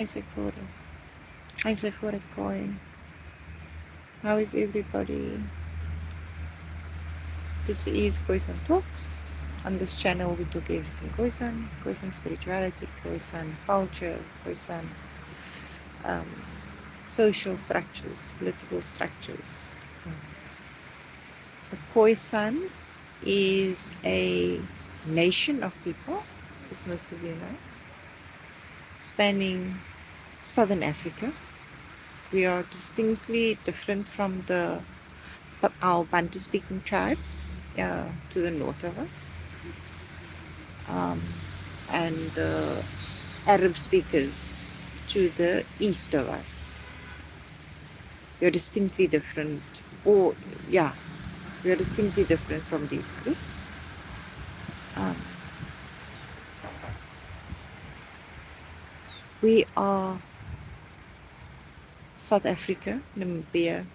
Khoikhoi. How is everybody? This is Khoisan Talks. On this channel we talk everything Khoisan, Khoisan spirituality, Khoisan culture, Khoisan social structures, political structures. The Khoisan is a nation of people, as most of you know, spanning southern Africa. We are distinctly different from our Bantu-speaking tribes to the north of us, and the Arab speakers to the east of us. We are distinctly different, we are distinctly different from these groups. We are South Africa, Namibia,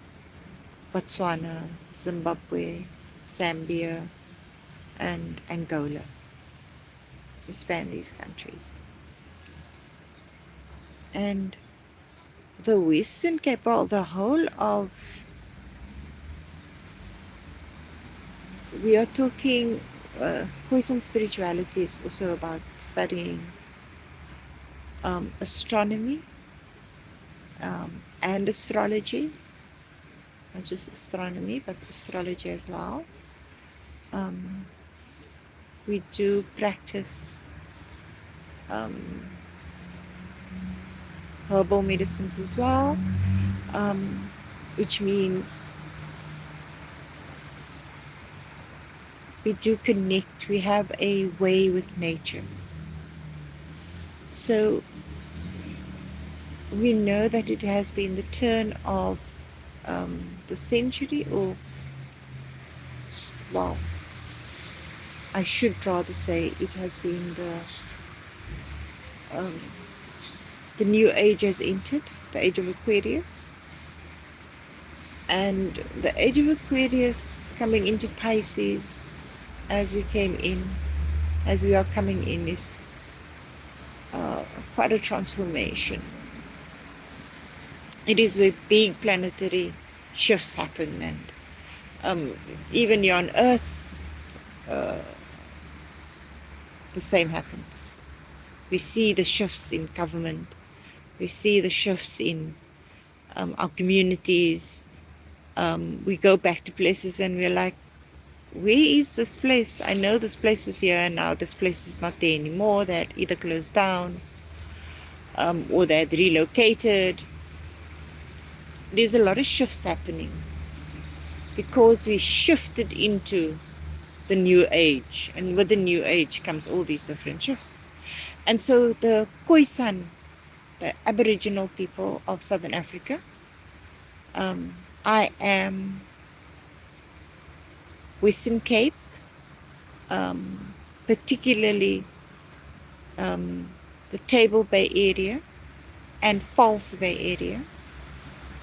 Botswana, Zimbabwe, Zambia, and Angola. We span these countries. And the Western Cape, the whole of, we are talking, Khoisan spirituality is also about studying astronomy and astrology, not just astronomy, but astrology as well. We do practice herbal medicines as well, which means we do connect, we have a way with nature. So we know that it has been the turn of the century, or, well, I should rather say it has been the new age has entered, the age of Aquarius. And the age of Aquarius coming into Pisces as we are coming in is quite a transformation. It is where big planetary shifts happen, and even here on Earth, the same happens. We see the shifts in government. We see the shifts in our communities. We go back to places and we're like, where is this place? I know this place was here, and now this place is not there anymore. They had either closed down or they had relocated. There's a lot of shifts happening because we shifted into the new age, and with the new age comes all these different shifts. And so the Khoisan, the Aboriginal people of Southern Africa, I am Western Cape, particularly the Table Bay area and False Bay area.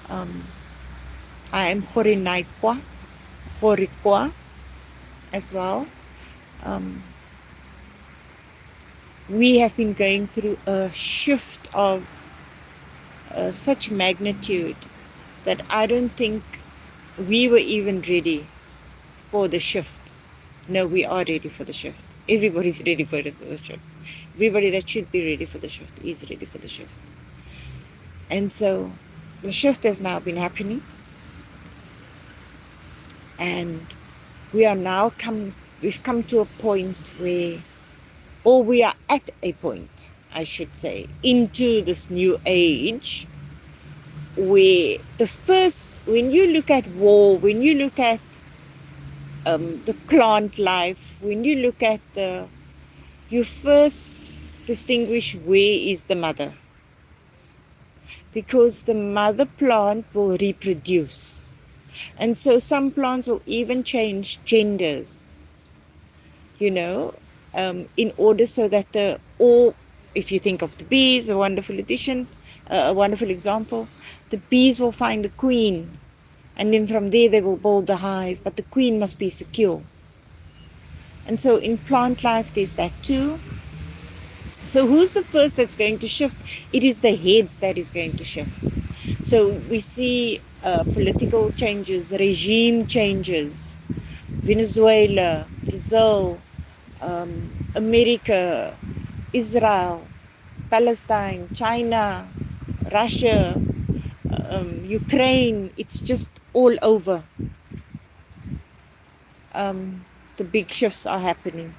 I am Horikwa as well. We have been going through a shift of such magnitude that I don't think we were even ready for the shift. No, we are ready for the shift. Everybody's ready for the shift. Everybody that should be ready for the shift is ready for the shift. And so the shift has now been happening, and we are now we've come to a point where, or we are at a point, I should say, into this new age where when you look at war, when you look at the plant life, when you look at you first distinguish where is the mother. Because the mother plant will reproduce. And so some plants will even change genders, in order so that if you think of the bees, a wonderful example, the bees will find the queen, and then from there they will build the hive, but the queen must be secure. And so in plant life there's that too. So who's the first that's going to shift? It is the heads that is going to shift. So we see political changes, regime changes, Venezuela, Brazil, America, Israel, Palestine, China, Russia, Ukraine. It's just all over. The big shifts are happening.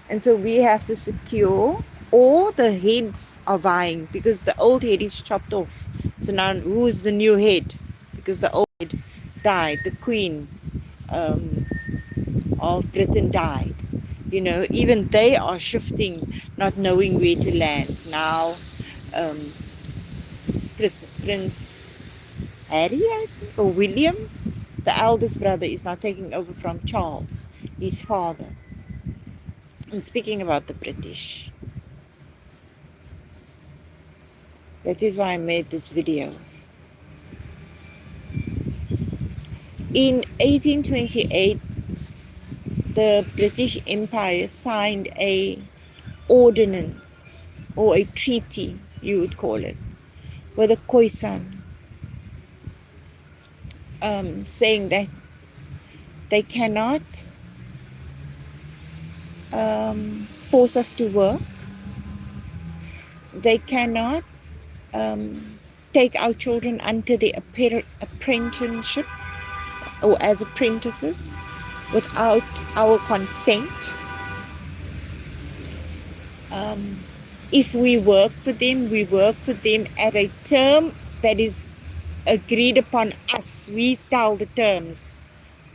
And so we have to secure, or the heads are vying, because the old head is chopped off. So now who is the new head? Because the old head died, the Queen of Britain died. You know, even they are shifting, not knowing where to land. Now, Prince Harry, I think, or William, the eldest brother, is now taking over from Charles, his father. And speaking about the British, that is why I made this video. In 1828, the British Empire signed a ordinance, or a treaty, you would call it, with the Khoisan, saying that they cannot force us to work. They cannot take our children under the apprenticeship or as apprentices without our consent. If we work for them, we work for them at a term that is agreed upon us. We tell the terms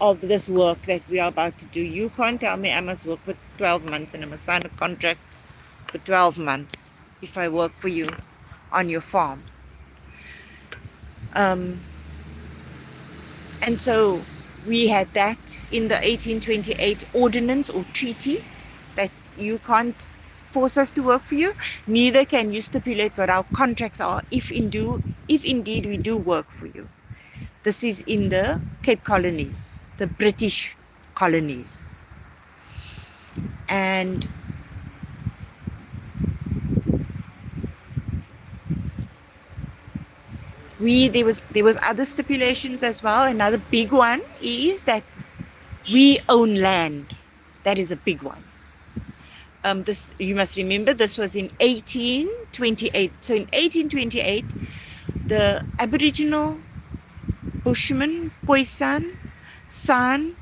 of this work that we are about to do. You can't tell me I must work for 12 months and I must sign a contract for 12 months if I work for you on your farm. And so we had that in the 1828 ordinance or treaty, that you can't force us to work for you, neither can you stipulate what our contracts are if indeed we do work for you. This is in the Cape Colonies, the British colonies. And there was other stipulations as well. Another big one is that we own land. That is a big one. This, you must remember, this was in 1828. So in 1828, the Aboriginal Bushmen, Khoisan, San,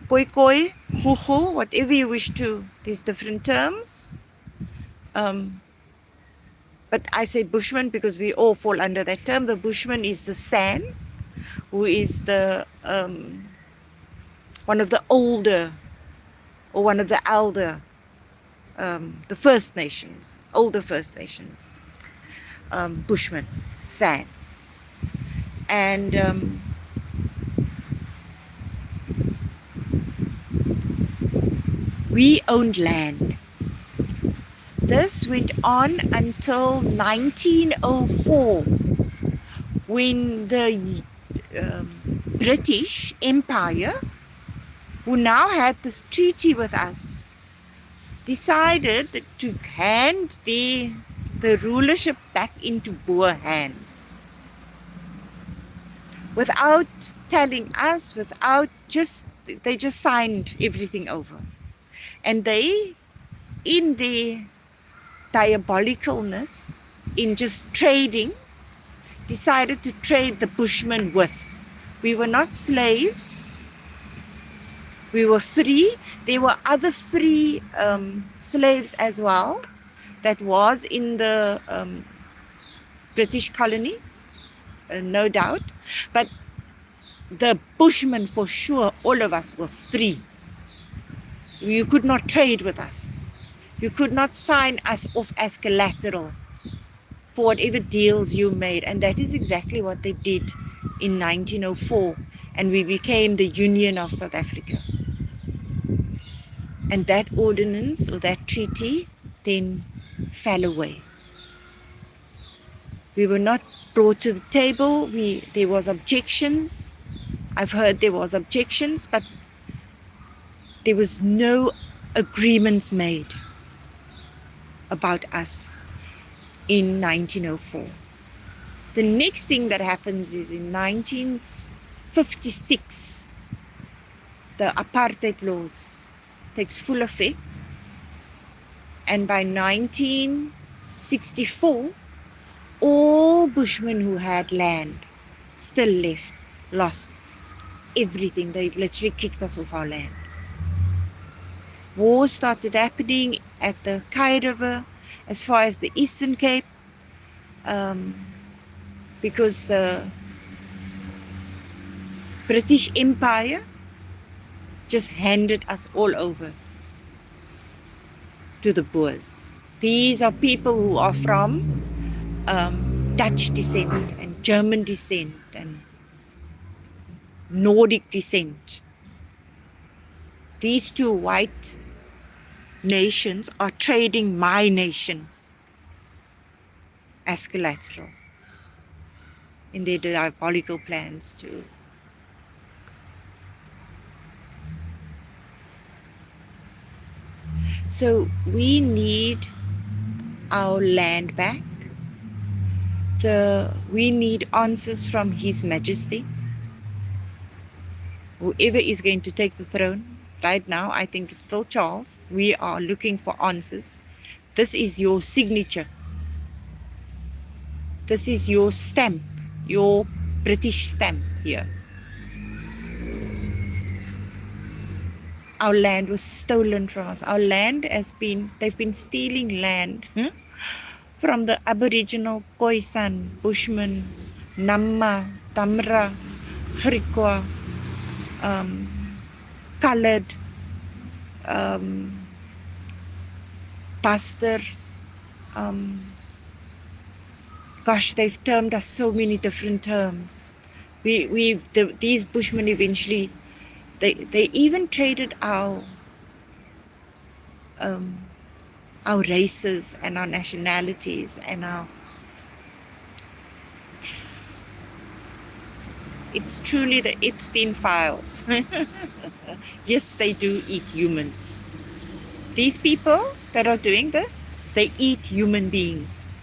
Khoikhoi, Khoikhoi, whatever you wish to, there's different terms. But I say Bushman because we all fall under that term. The Bushman is the San, who is the one of the older, or one of the elder, the First Nations, older First Nations, Bushman, San. And we owned land. This went on until 1904, when the British Empire, who now had this treaty with us, decided to hand the rulership back into Boer hands. Without telling us, they just signed everything over. And they, in their diabolicalness, in just trading, decided to trade the Bushmen with. We were not slaves. We were free. There were other free slaves as well that was in the British colonies, no doubt. But the Bushmen, for sure, all of us were free. You could not trade with us. You could not sign us off as collateral for whatever deals you made. And that is exactly what they did in 1904. And we became the Union of South Africa. And that ordinance, or that treaty, then fell away. We were not brought to the table. There was objections. I've heard there was objections, but there was no agreements made. about us in 1904. The next thing that happens is in 1956, the apartheid laws takes full effect, and by 1964, all Bushmen who had land still left, lost everything. They literally kicked us off our land. War started happening at the Khai River as far as the Eastern Cape, because the British Empire just handed us all over to the Boers. These are people who are from Dutch descent and German descent and Nordic descent. These two white nations are trading my nation as collateral in their diabolical plans to so we need our land back. We need answers from His Majesty. Whoever is going to take the throne, right now, I think it's still Charles. We are looking for answers. This is your signature. This is your stamp, your British stamp here. Our land was stolen from us. Our land they've been stealing land from the Aboriginal Khoisan, Bushmen, Namma, Tamra, Khoikhoi, Colored, Pastor. Gosh, they've termed us so many different terms. These Bushmen eventually, they even traded our races and our nationalities and it's truly the Epstein files. Yes, they do eat humans. These people that are doing this, they eat human beings.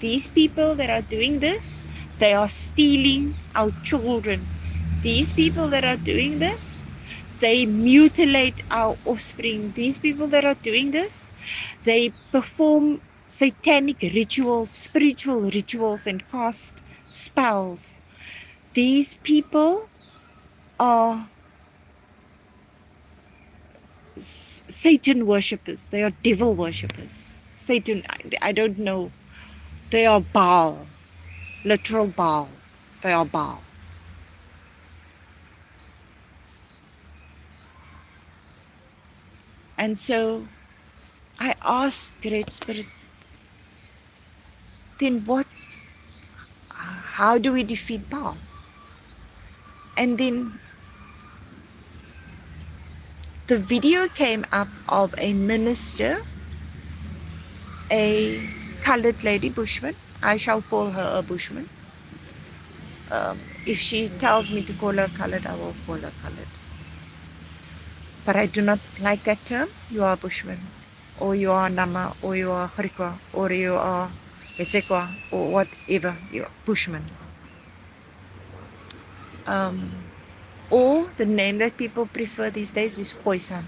These people that are doing this, they are stealing our children. These people that are doing this, they mutilate our offspring. These people that are doing this, they perform satanic rituals, spiritual rituals, and cast spells. These people are Satan worshippers. They are devil worshippers. Satan, I don't know. They are Baal, literal Baal. They are Baal. And so I asked Great Spirit, then how do we defeat Baal? And then the video came up of a minister, a colored lady, Bushman. I shall call her a Bushman. If she tells me to call her colored, I will call her colored. But I do not like that term. You are Bushman, or you are Nama, or you are Khoikhoi, or you are Esekwa, or whatever. You are Bushman. Or the name that people prefer these days is Khoisan.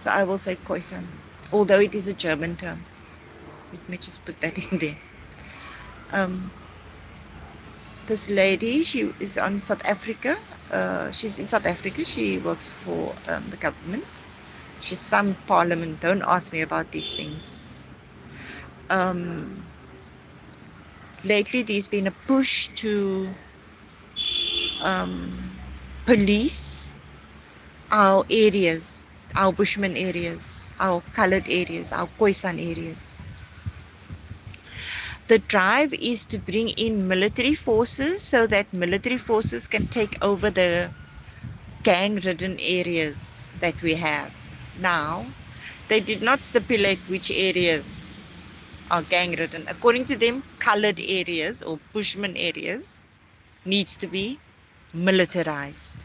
So I will say Khoisan, although it is a German term. Let me just put that in there. This lady, she is on South Africa. She's in South Africa. She works for the government. She's some parliament. Don't ask me about these things. Lately, there's been a push to police our areas, our Bushman areas, our colored areas, our Khoisan areas. The drive is to bring in military forces so that military forces can take over the gang-ridden areas that we have now. They did not stipulate which areas are gang-ridden. According to them, colored areas or Bushman areas needs to be militarized.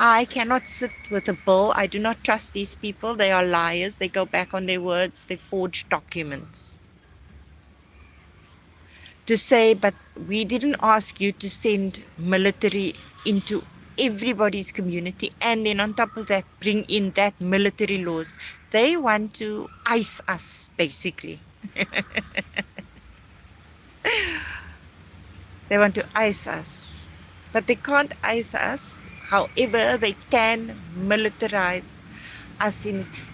I cannot sit with a bill. I do not trust these people. They are liars. They go back on their words. They forge documents to say, but we didn't ask you to send military into everybody's community, and then on top of that bring in that military laws. They want to ice us, basically. They want to ice us, but they can't ice us. However, they can militarize us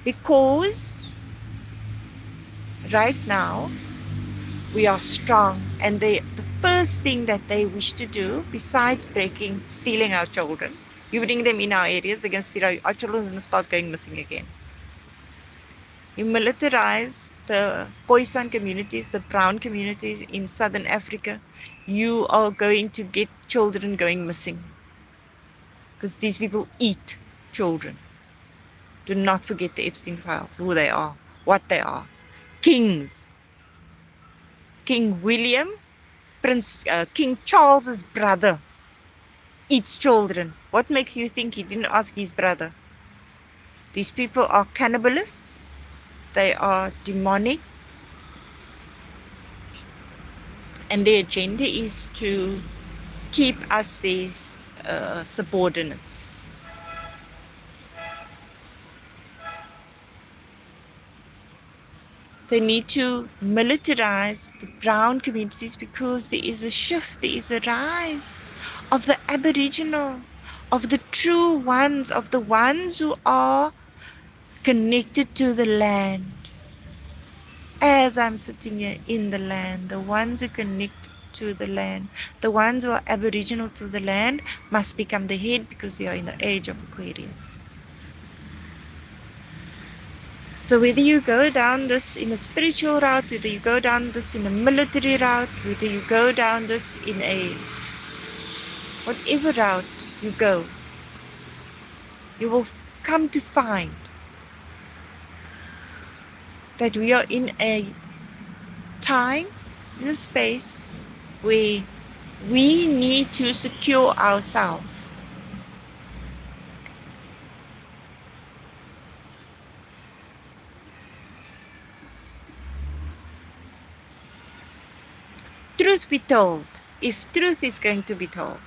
because right now we are strong, and the first thing that they wish to do, besides stealing our children, you bring them in our areas, they're going to steal our children and start going missing again. You militarize the Khoisan communities, the brown communities in southern Africa, you are going to get children going missing. Because these people eat children. Do not forget the Epstein files, who they are, what they are. Kings. King William, King Charles's brother, eats children. What makes you think he didn't ask his brother? These people are cannibalists. They are demonic. And their agenda is to keep us these subordinates. They need to militarize the brown communities because there is a shift, there is a rise of the Aboriginal, of the true ones, of the ones who are connected to the land. As I'm sitting here in the land, the ones who connect to the land, the ones who are Aboriginal to the land must become the head, because we are in the age of Aquarius. So whether you go down this in a spiritual route, whether you go down this in a military route, whether you go down this in a whatever route you go, you will come to find that we are in a time, in a space where we need to secure ourselves. Truth be told, if truth is going to be told,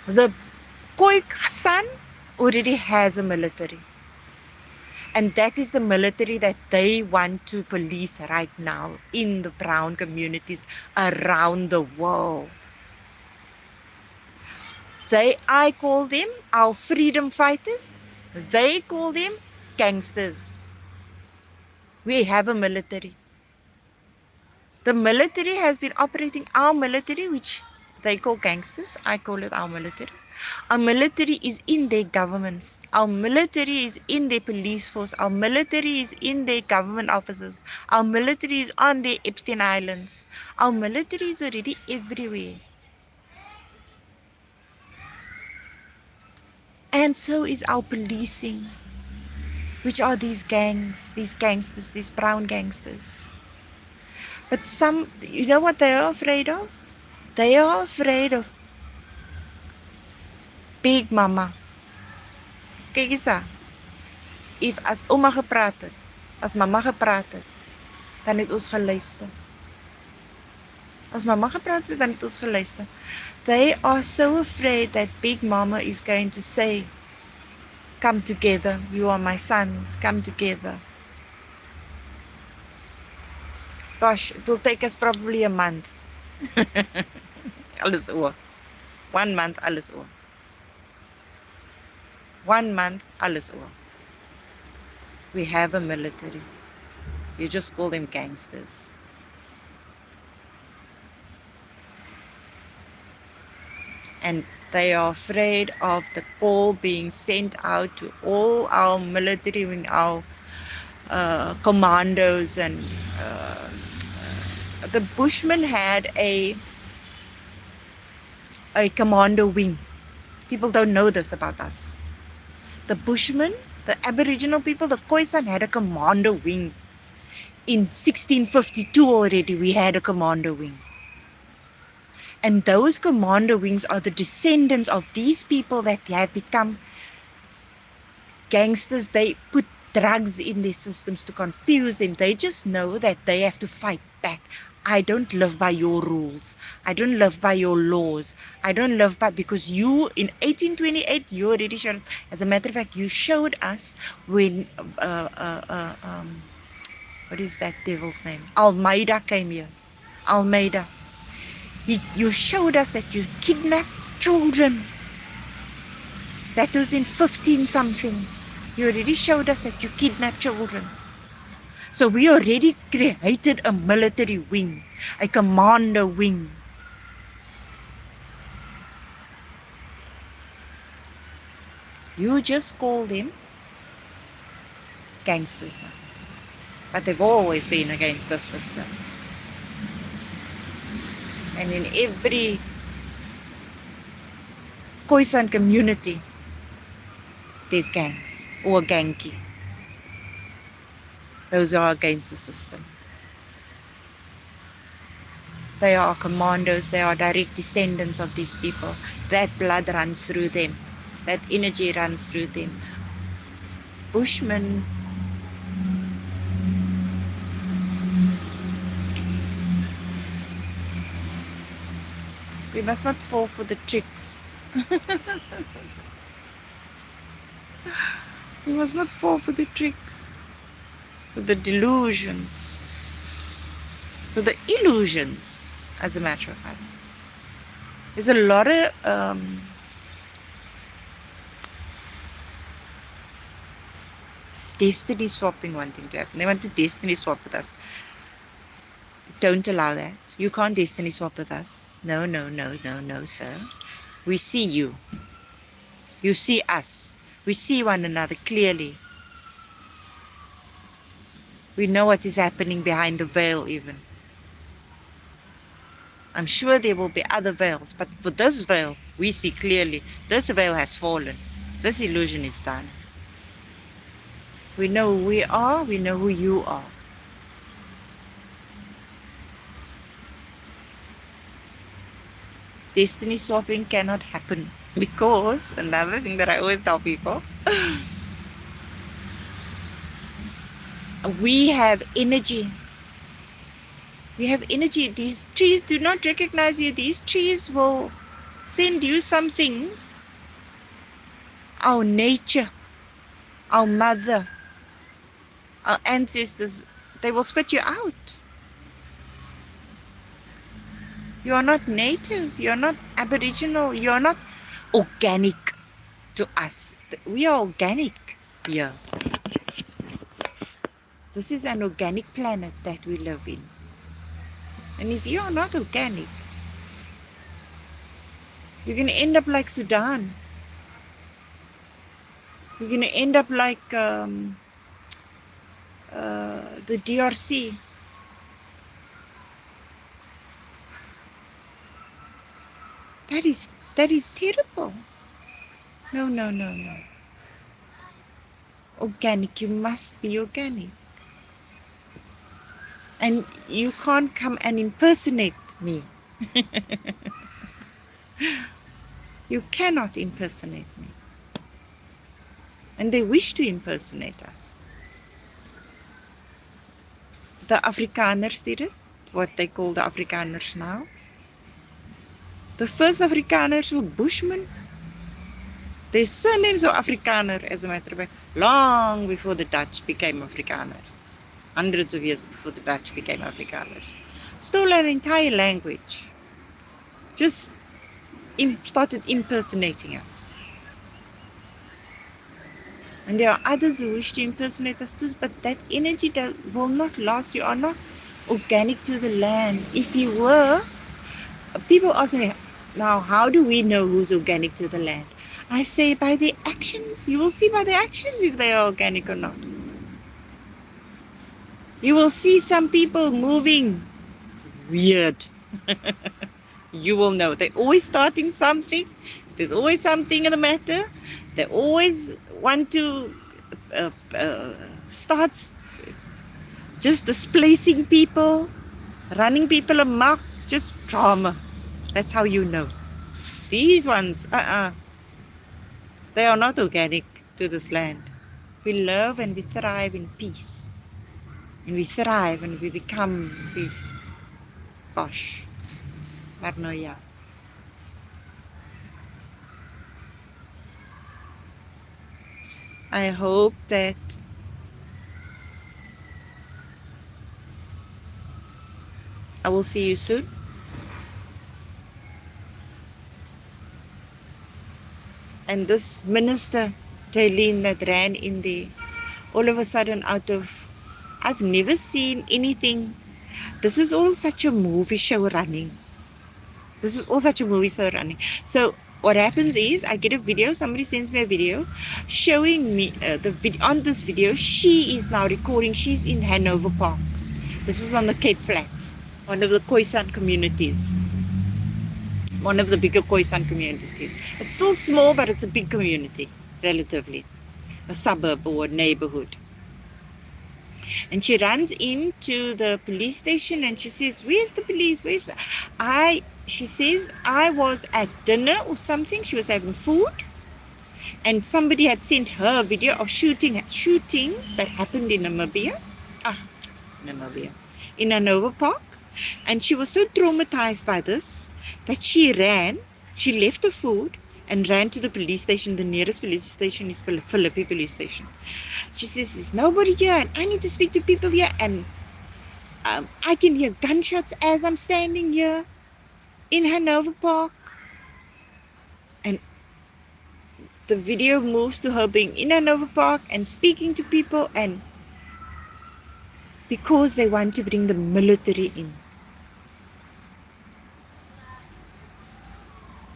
the Khoisan already has a military. And that is the military that they want to police right now in the brown communities around the world. I call them our freedom fighters. They call them gangsters. We have a military. The military has been operating, our military, which they call gangsters. I call it our military. Our military is in their governments. Our military is in their police force. Our military is in their government offices. Our military is on the Epstein Islands. Our military is already everywhere. And so is our policing, which are these gangs, these gangsters, these brown gangsters. But you know what they are afraid of? They are afraid of Big Mama. Kyk eens, if as oma gepraat het, as mama gepraat het, dan het ons geluister. As mama gepraat het, dan het ons geluister. They are so afraid that Big Mama is going to say, come together, you are my sons, come together. Gosh, it will take us probably a month. Alles oor. 1 month, alles oor. 1 month, alles oor. We have a military. You just call them gangsters. And they are afraid of the call being sent out to all our military, our commandos, and the Bushmen had a commando wing. People don't know this about us. The Bushmen, the Aboriginal people, the Khoisan had a commando wing. In 1652 already we had a commando wing. And those commando wings are the descendants of these people that have become gangsters. They put drugs in their systems to confuse them. They just know that they have to fight back. I don't live by your rules. I don't live by your laws. I don't live by, because you in 1828 you already showed. As a matter of fact, you showed us when what is that devil's name? Almeida came here. Almeida. You showed us that you kidnapped children. That was in 15 something. You already showed us that you kidnapped children. So we already created a military wing, a commando wing. You just call them gangsters now. But they've always been against the system. And in every Khoisan community, there's gangs or ganki. Those are against the system. They are commandos, they are direct descendants of these people. That blood runs through them. That energy runs through them. Bushmen, we must not fall for the tricks. We must not fall for the tricks, for the delusions, for the illusions, as a matter of fact. There's a lot of destiny swapping wanting to happen. They want to destiny swap with us. Don't allow that. You can't destiny swap with us. No, no, no, no, no, sir. We see you. You see us. We see one another clearly. We know what is happening behind the veil even. I'm sure there will be other veils, but for this veil, we see clearly. This veil has fallen. This illusion is done. We know who we are. We know who you are. Destiny swapping cannot happen because, another thing that I always tell people, we have energy. We have energy. These trees do not recognize you. These trees will send you some things. Our nature, our mother, our ancestors, they will spit you out. You are not native, you are not aboriginal, you are not organic to us. We are organic here. This is an organic planet that we live in. And if you are not organic, you're going to end up like Sudan. You're going to end up like the DRC. That is terrible. No, no, no, no. Organic, you must be organic. And you can't come and impersonate me. You cannot impersonate me. And they wish to impersonate us. The Afrikaners did it, what they call the Afrikaners now. The first Afrikaners were Bushmen. Their surnames were Afrikaner, as a matter of fact, long before the Dutch became Afrikaners. Hundreds of years before the Dutch became Afrikaners. Stole an entire language. Just started impersonating us. And there are others who wish to impersonate us too, but that energy will not last. You are not organic to the land. If you were, people ask me, now how do we know who's organic to the land? I say by their actions. You will see by their actions if they are organic or not. You will see some people moving weird. You will know. They're always starting something. There's always something in the matter. They always want to start just displacing people, running people amok, just drama. That's how you know. These ones, they are not organic to this land. We live and we thrive in peace. And we thrive and we become, gosh, maar nou ja. I hope that I will see you soon. And this minister, Jaylene, that ran in there, all of a sudden I've never seen anything. This is all such a movie show running. So what happens is I get a video, somebody sends me a video showing me on this video, she is now recording, she's in Hanover Park. This is on the Cape Flats, one of the Khoisan communities. One of the bigger Khoisan communities. It's still small, but it's a big community, relatively. A suburb or a neighborhood. And she runs into the police station and she says, where's the police? She says, I was at dinner or something. She was having food. And somebody had sent her a video of shootings that happened in Namibia. In Hanover Park. And she was so traumatized by this that she left the food and ran to the police station. The nearest police station is Philippi police station. She says, there's nobody here and I need to speak to people here, and I can hear gunshots as I'm standing here in Hanover Park. And the video moves to her being in Hanover Park and speaking to people, and because they want to bring the military in.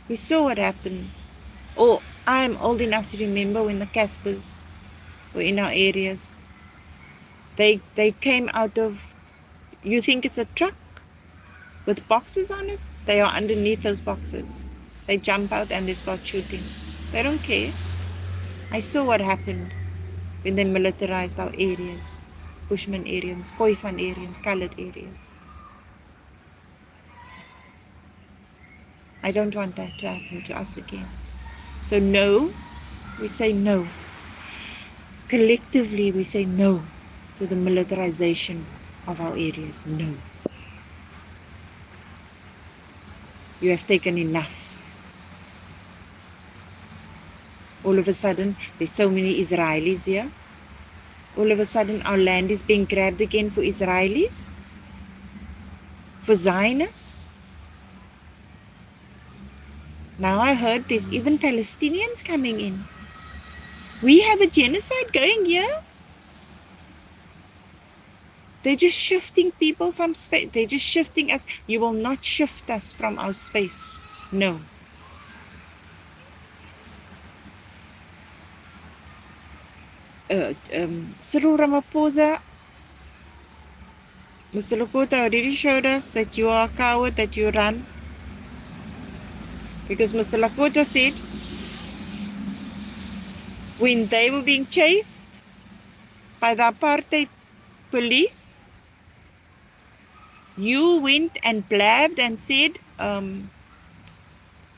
We saw what happened. Oh, I'm old enough to remember when the Caspers were in our areas. They came out of, you think it's a truck with boxes on it? They are underneath those boxes. They jump out and they start shooting. They don't care. I saw what happened when they militarized our areas. Bushman areas, Khoisan areas, Khaled areas. I don't want that to happen to us again. So no, we say no. Collectively, we say no to the militarization of our areas. No. You have taken enough. All of a sudden, there's so many Israelis here. All of a sudden, our land is being grabbed again for Israelis, for Zionists. Now I heard there's even Palestinians coming in. We have a genocide going here. They're just shifting people from space. They're just shifting us. You will not shift us from our space. No. Cyril Rhamaphosa, Mr. Lakota already showed us that you are a coward, that you run. Because Mr. Lakota said, when they were being chased by the apartheid police, you went and blabbed and said, Mr.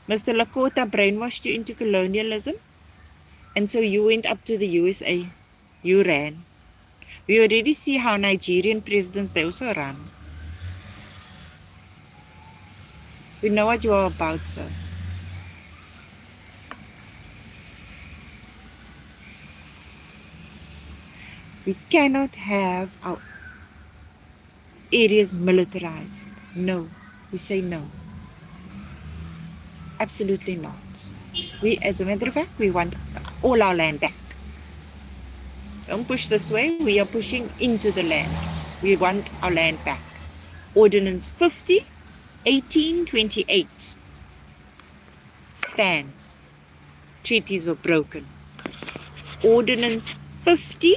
Lakota brainwashed you into colonialism. And so you went up to the USA. You ran. We already see how Nigerian presidents, they also run. We know what you are about, sir. We cannot have our areas militarized. No. We say no. Absolutely not. We, as a matter of fact, we want all our land back. Don't push this way. We are pushing into the land. We want our land back. Ordinance 50, 1828 stands. Treaties were broken. Ordinance 50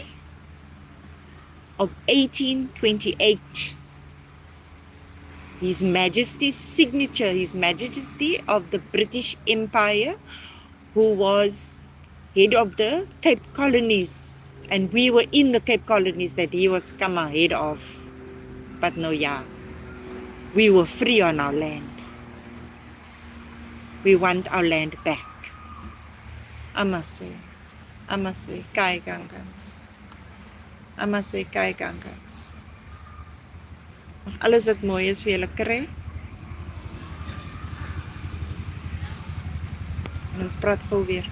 of 1828. His Majesty's signature, His Majesty of the British Empire, who was head of the Cape Colonies. And we were in the Cape Colonies that he was come ahead of. But no, yeah, we were free on our land. We want our land back. Amase, kai gangans. Amase, kai gangans. Mag alles wat mooi is vir julle kry. En ons praat gou weer.